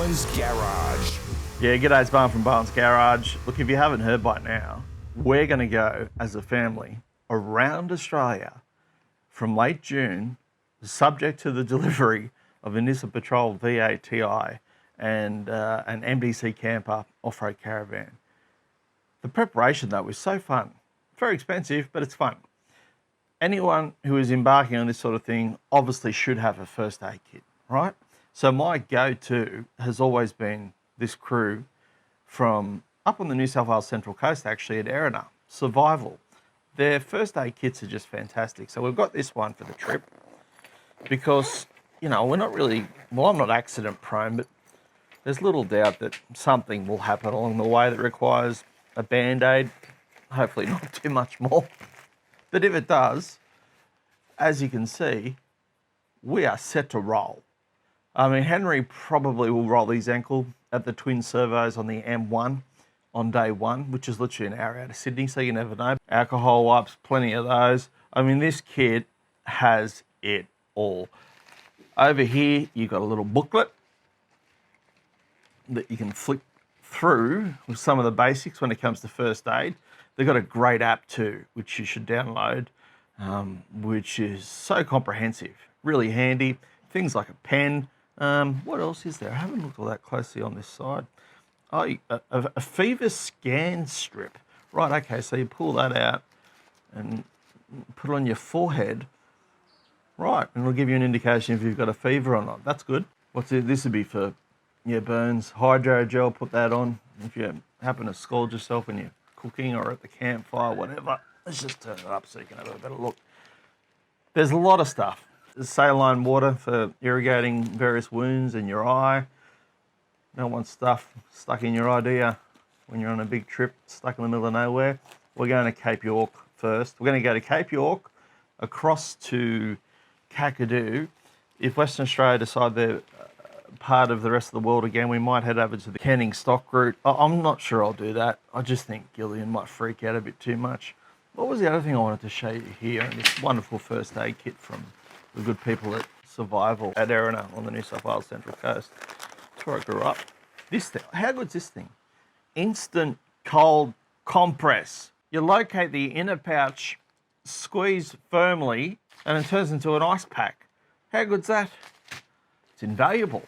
Bowen's Garage. Yeah, g'day, it's Barn from Barnes Garage. Look, if you haven't heard by now, we're going to go as a family around Australia from late June, subject to the delivery of a Nissan Patrol V8 and an MDC camper off-road caravan. The preparation, though, is so fun. Very expensive, but it's fun. Anyone who is embarking on this sort of thing obviously should have a first aid kit, right? So my go-to has always been this crew from up on the New South Wales Central Coast, actually, at Erina, Survival. Their first aid kits are just fantastic. So we've got this one for the trip because, you know, we're not really, well, I'm not accident prone, but there's little doubt that something will happen along the way that requires a Band-Aid, hopefully not too much more. But if it does, as you can see, we are set to roll. I mean, Henry probably will roll his ankle at the twin servos on the M1 on day one, which is literally an hour out of Sydney, so you never know. Alcohol wipes, plenty of those. I mean, this kit has it all. Over here, you've got a little booklet that you can flick through with some of the basics when it comes to first aid. They've got a great app too, which you should download, which is so comprehensive, really handy. Things like a pen. What else is there? I haven't looked all that closely on this side. Oh, a fever scan strip. Right, okay, so you pull that out and put it on your forehead. Right, and it'll give you an indication if you've got a fever or not. That's good. What's it? This would be for your burns. Hydrogel, put that on. If you happen to scald yourself when you're cooking or at the campfire, whatever. Let's just turn it up so you can have a better look. There's a lot of stuff. There's saline water for irrigating various wounds in your eye. Don't want stuff stuck in your eye, do you? When you're on a big trip, stuck in the middle of nowhere. We're going to Cape York first. We're going to go to Cape York, across to Kakadu. If Western Australia decide they're part of the rest of the world again, we might head over to the Canning stock route. I'm not sure I'll do that. I just think Gillian might freak out a bit too much. What was the other thing I wanted to show you here? And this wonderful first aid kit from the good people at Survival at Erina on the New South Wales Central Coast. That's where I grew up. This thing, how good's this thing? Instant cold compress. You locate the inner pouch, squeeze firmly, and it turns into an ice pack. How good's that? It's invaluable.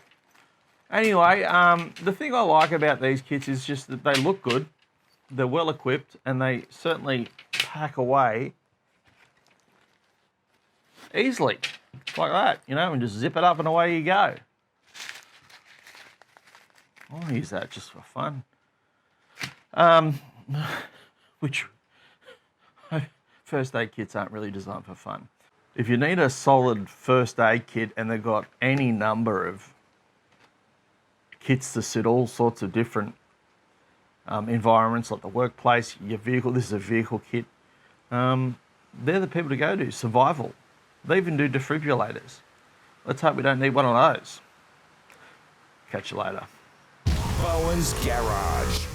Anyway, the thing I like about these kits is just that they look good, they're well equipped, and they certainly pack away easily, like that, you know, and just zip it up and away you go. I'll use that just for fun. Which first aid kits aren't really designed for fun. If you need a solid first aid kit and they've got any number of kits to sit all sorts of different environments, like the workplace, your vehicle, this is a vehicle kit, they're the people to go to. Survival. They even do defibrillators. Let's hope we don't need one of those. Catch you later. Bowen's Garage.